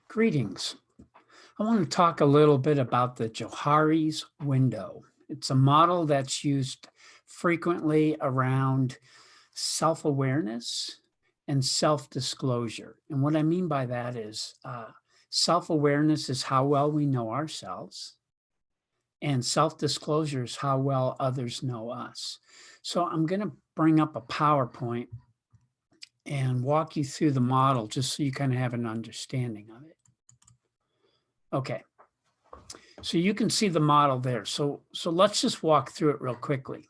Greetings. I want to talk a little bit about the Johari's window. It's a model that's used frequently around self-awareness and self-disclosure. And what I mean by that is self-awareness is how well we know ourselves, and self-disclosure is how well others know us. So I'm going to bring up a PowerPoint and walk you through the model just so you kind of have an understanding of it. Okay, so you can see the model there. So let's just walk through it real quickly.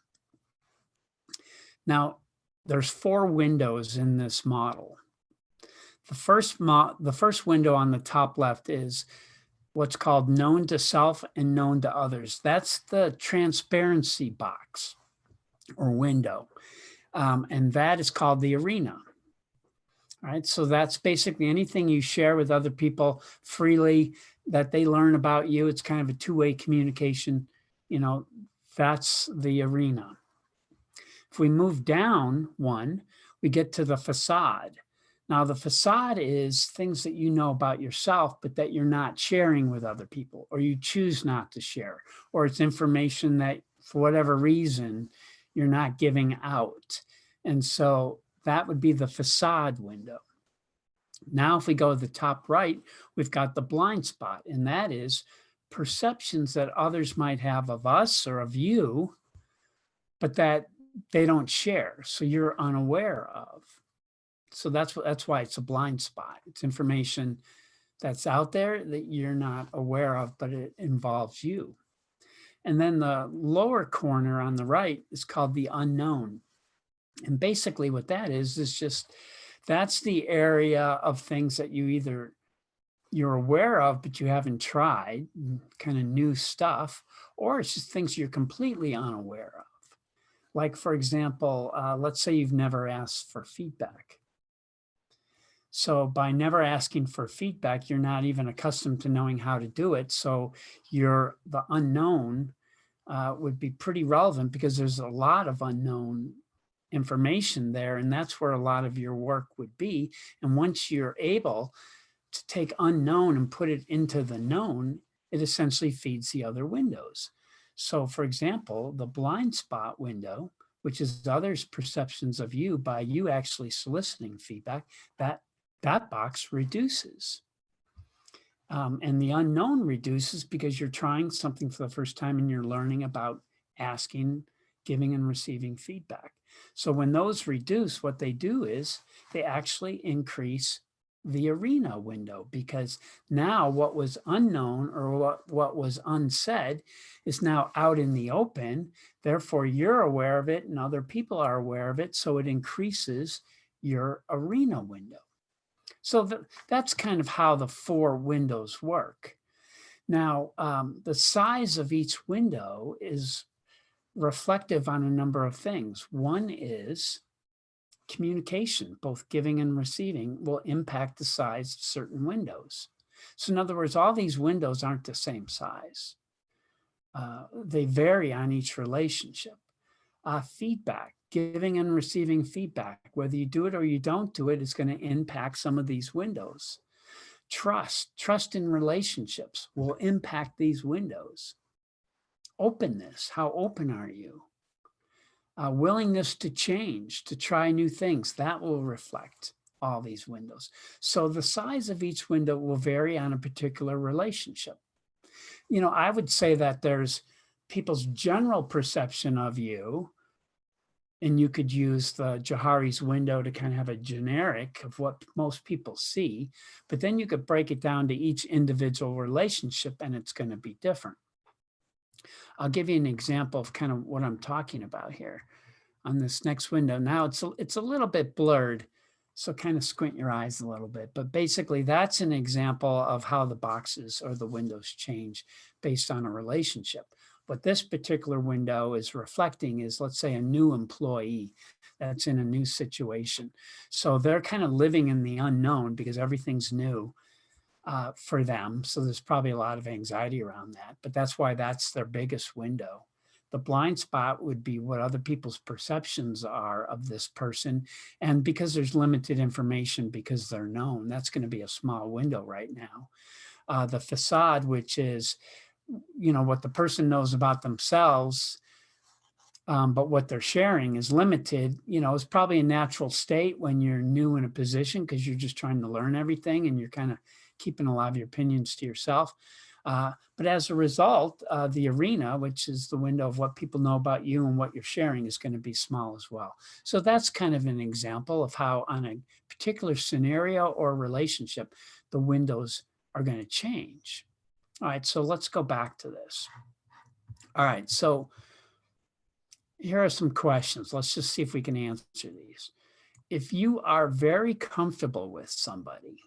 Now, there's 4 windows in this model. The first window on the top left is what's called known to self and known to others. That's the transparency box or window, and that is called the arena. All right, so that's basically anything you share with other people freely that they learn about you. It's kind of a two-way communication, that's the arena. If we move down one, we get to the facade. Now, the facade is things that you know about yourself, but that you're not sharing with other people, or you choose not to share, or it's information that for whatever reason, you're not giving out. And so that would be the facade window. Now, if we go to the top right, we've got the blind spot, and that is perceptions that others might have of us or of you, but that they don't share, so you're unaware of. So that's why it's a blind spot. It's information that's out there that you're not aware of, but it involves you. And then the lower corner on the right is called the unknown. And basically what that is just, that's the area of things that you're aware of, but you haven't tried, kind of new stuff, or it's just things you're completely unaware of. Like, for example, let's say you've never asked for feedback. So by never asking for feedback, you're not even accustomed to knowing how to do it. So the unknown would be pretty relevant because there's a lot of unknown information there, and that's where a lot of your work would be. And once you're able to take unknown and put it into the known, it essentially feeds the other windows. So for example, the blind spot window, which is others' perceptions of you by you actually soliciting feedback, that box reduces. And the unknown reduces because you're trying something for the first time and you're learning about asking, giving, and receiving feedback. So when those reduce, what they do is they actually increase the arena window, because now what was unknown or what was unsaid is now out in the open. Therefore, you're aware of it and other people are aware of it. So it increases your arena window. So that's kind of how the 4 windows work. Now, the size of each window is reflective on a number of things. One is communication, both giving and receiving, will impact the size of certain windows. So in other words, all these windows aren't the same size. They vary on each relationship. Feedback, giving and receiving feedback, whether you do it or you don't do it, is going to impact some of these windows. Trust in relationships will impact these windows. Openness, how open are you? Willingness to change, to try new things, that will reflect all these windows. So the size of each window will vary on a particular relationship. I would say that there's people's general perception of you, and you could use the Johari's window to kind of have a generic of what most people see, but then you could break it down to each individual relationship and it's going to be different. I'll give you an example of kind of what I'm talking about here on this next window. Now it's a little bit blurred, so kind of squint your eyes a little bit, but basically that's an example of how the boxes or the windows change based on a relationship. What this particular window is reflecting is, let's say, a new employee that's in a new situation. So they're kind of living in the unknown because everything's new for them. So there's probably a lot of anxiety around that, but that's why that's their biggest window. The blind spot would be what other people's perceptions are of this person. And because there's limited information, because they're known, that's going to be a small window right now. The facade, which is, what the person knows about themselves, but what they're sharing is limited, is probably a natural state when you're new in a position because you're just trying to learn everything and you're kind of keeping a lot of your opinions to yourself. But as a result, the arena, which is the window of what people know about you and what you're sharing, is going to be small as well. So that's kind of an example of how on a particular scenario or relationship, the windows are going to change. All right, so let's go back to this. All right, so here are some questions. Let's just see if we can answer these. If you are very comfortable with somebody,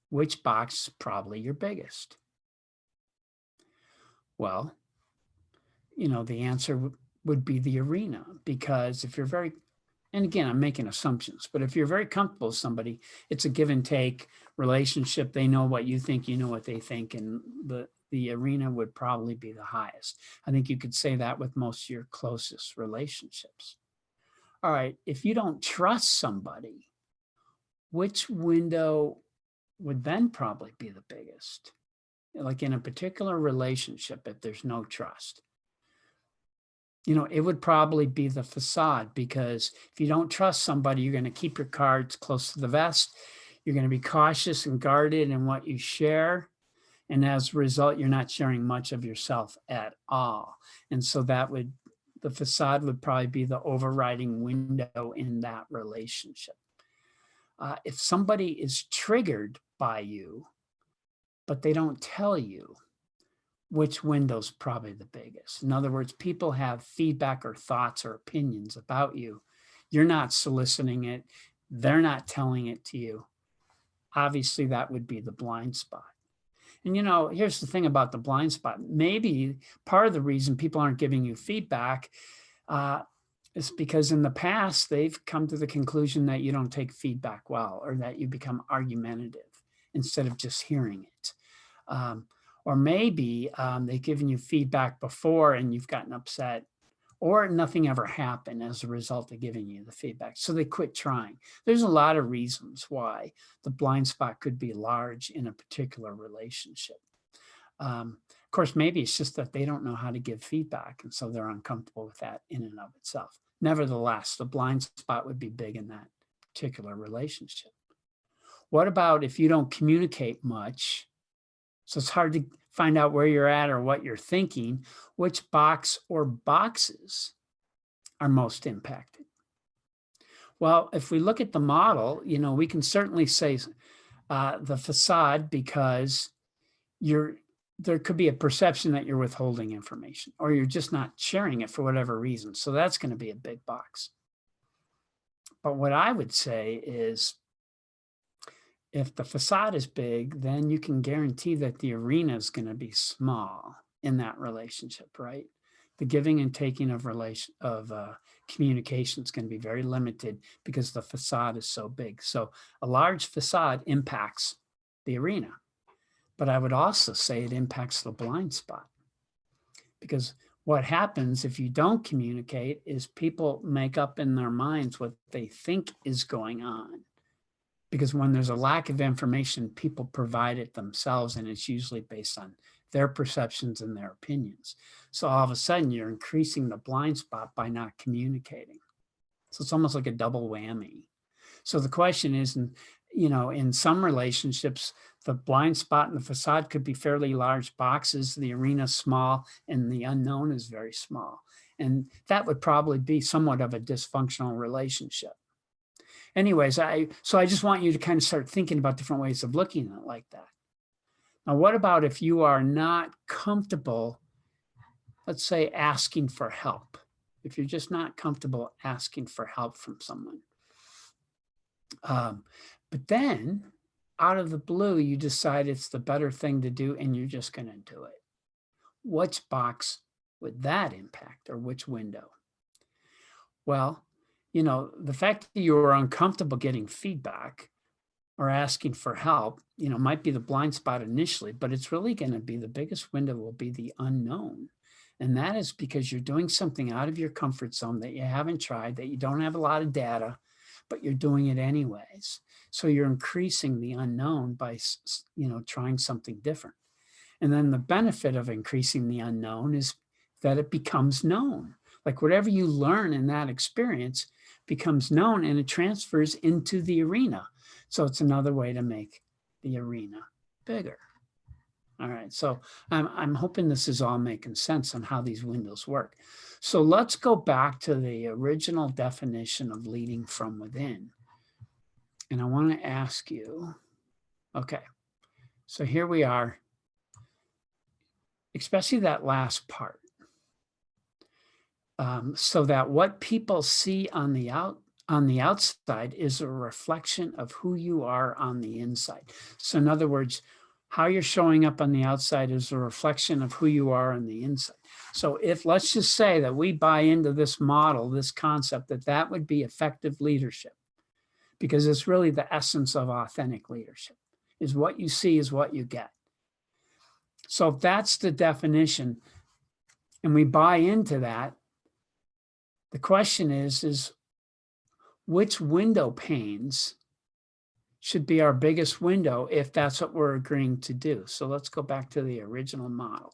which box is probably your biggest? Well, the answer would be the arena, because if you're very, and again, I'm making assumptions, but if you're very comfortable with somebody, it's a give and take relationship. They know what you think, you know what they think, and the arena would probably be the highest. I think you could say that with most of your closest relationships. All right, if you don't trust somebody, which window would then probably be the biggest? Like in a particular relationship, if there's no trust, it would probably be the facade, because if you don't trust somebody, you're going to keep your cards close to the vest. You're going to be cautious and guarded in what you share. And as a result, you're not sharing much of yourself at all. And so the facade would probably be the overriding window in that relationship. If somebody is triggered by you, but they don't tell you, which window's probably the biggest? In other words, people have feedback or thoughts or opinions about you. You're not soliciting it. They're not telling it to you. Obviously, that would be the blind spot. And here's the thing about the blind spot. Maybe part of the reason people aren't giving you feedback is because in the past, they've come to the conclusion that you don't take feedback well, or that you become argumentative instead of just hearing it. Or maybe they've given you feedback before and you've gotten upset, or nothing ever happened as a result of giving you the feedback. So they quit trying. There's a lot of reasons why the blind spot could be large in a particular relationship. Of course, maybe it's just that they don't know how to give feedback, and so they're uncomfortable with that in and of itself. Nevertheless, the blind spot would be big in that particular relationship. What about if you don't communicate much? So it's hard to find out where you're at or what you're thinking. Which box or boxes are most impacted? Well, if we look at the model, we can certainly say the facade, because there could be a perception that you're withholding information, or you're just not sharing it for whatever reason. So that's going to be a big box. But what I would say is, if the facade is big, then you can guarantee that the arena is going to be small in that relationship, right? The giving and taking of communication is going to be very limited because the facade is so big. So a large facade impacts the arena. But I would also say it impacts the blind spot, because what happens if you don't communicate is people make up in their minds what they think is going on. Because when there's a lack of information, people provide it themselves, and it's usually based on their perceptions and their opinions. So all of a sudden, you're increasing the blind spot by not communicating. So it's almost like a double whammy. So the question is, in some relationships, the blind spot and the facade could be fairly large boxes, the arena small, and the unknown is very small. And that would probably be somewhat of a dysfunctional relationship. Anyways, I just want you to kind of start thinking about different ways of looking at it like that. Now, what about if you are not comfortable, let's say, asking for help? If you're just not comfortable asking for help from someone. But then, out of the blue, you decide it's the better thing to do, and you're just going to do it. Which box would that impact, or which window? Well, the fact that you are uncomfortable getting feedback or asking for help, might be the blind spot initially, but it's really going to be the biggest window will be the unknown. And that is because you're doing something out of your comfort zone that you haven't tried, that you don't have a lot of data, but you're doing it anyways. So you're increasing the unknown by, trying something different. And then the benefit of increasing the unknown is that it becomes known. Like whatever you learn in that experience becomes known and it transfers into the arena. So it's another way to make the arena bigger. All right, so I'm hoping this is all making sense on how these windows work. So let's go back to the original definition of leading from within. And I want to ask you, okay, so here we are, especially that last part. So that what people see on the outside is a reflection of who you are on the inside. So in other words, how you're showing up on the outside is a reflection of who you are on the inside. So if, let's just say that we buy into this model, this concept, that would be effective leadership, because it's really the essence of authentic leadership, is what you see is what you get. So if that's the definition and we buy into that, the question is which window panes should be our biggest window if that's what we're agreeing to do? So let's go back to the original model.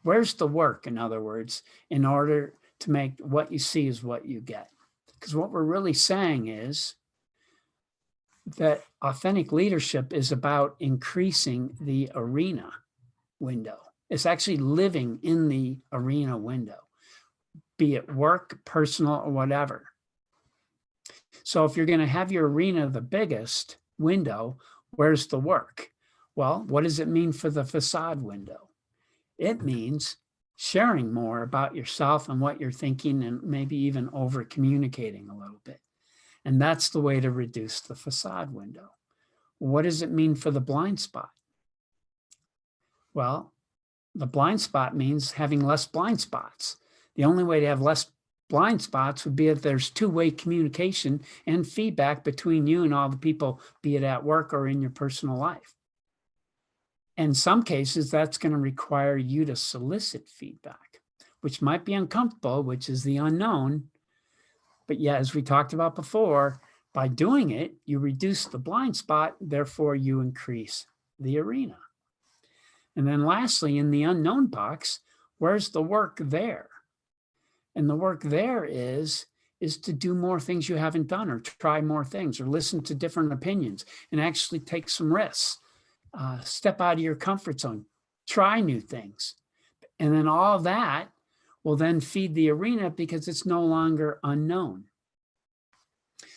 Where's the work, in other words, in order to make what you see is what you get? Because what we're really saying is that authentic leadership is about increasing the arena window. It's actually living in the arena window, be it work, personal, or whatever. So if you're going to have your arena the biggest window, where's the work? Well, what does it mean for the facade window? It means sharing more about yourself and what you're thinking, and maybe even over communicating a little bit. And that's the way to reduce the facade window. What does it mean for the blind spot? Well, the blind spot means having less blind spots. The only way to have less blind spots would be if there's two-way communication and feedback between you and all the people, be it at work or in your personal life. In some cases, that's going to require you to solicit feedback, which might be uncomfortable, which is the unknown. But yeah, as we talked about before, by doing it, you reduce the blind spot, therefore you increase the arena. And then lastly, in the unknown box, where's the work there? And the work there is to do more things you haven't done, or try more things, or listen to different opinions and actually take some risks. Step out of your comfort zone, try new things. And then all that will then feed the arena because it's no longer unknown.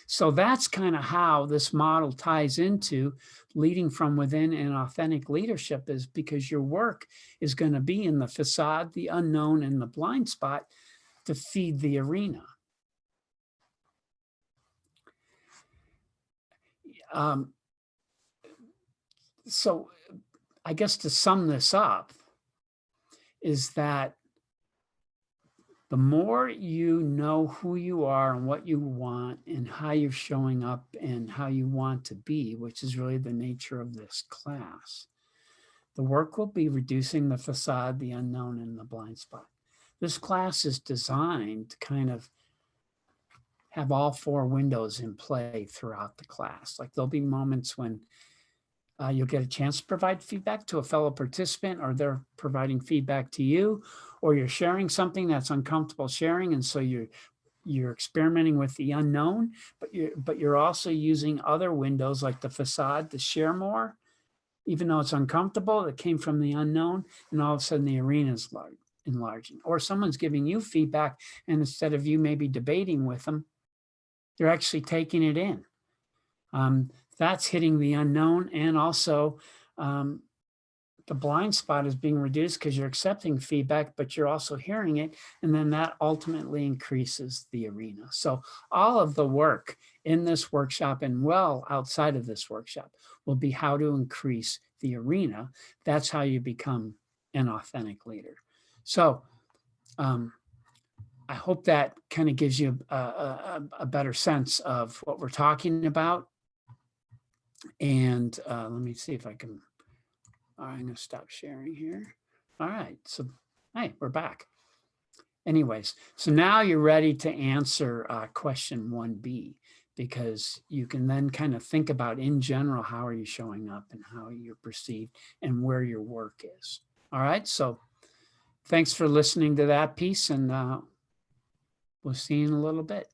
So that's kind of how this model ties into leading from within and authentic leadership, is because your work is going to be in the facade, the unknown, and the blind spot to feed the arena. So I guess to sum this up is that the more you know who you are and what you want and how you're showing up and how you want to be, which is really the nature of this class, the work will be reducing the facade, the unknown, and the blind spot. This class is designed to kind of have all four windows in play throughout the class. Like there'll be moments when you'll get a chance to provide feedback to a fellow participant, or they're providing feedback to you, or you're sharing something that's uncomfortable sharing. And so you're experimenting with the unknown, but you're also using other windows like the facade to share more, even though it's uncomfortable. It came from the unknown, and all of a sudden the arena is enlarging. Or someone's giving you feedback, and instead of you maybe debating with them, they're actually taking it in. That's hitting the unknown, and also the blind spot is being reduced because you're accepting feedback, but you're also hearing it, and then that ultimately increases the arena. So all of the work in this workshop and well outside of this workshop will be how to increase the arena. That's how you become an authentic leader. So I hope that kind of gives you a better sense of what we're talking about. And let me see if I can, all right, I'm going to stop sharing here. All right, so Hey, we're back. Anyways, so now you're ready to answer question 1B, because you can then kind of think about in general, how are you showing up and how you're perceived and where your work is. All right, so thanks for listening to that piece, and we'll see you in a little bit.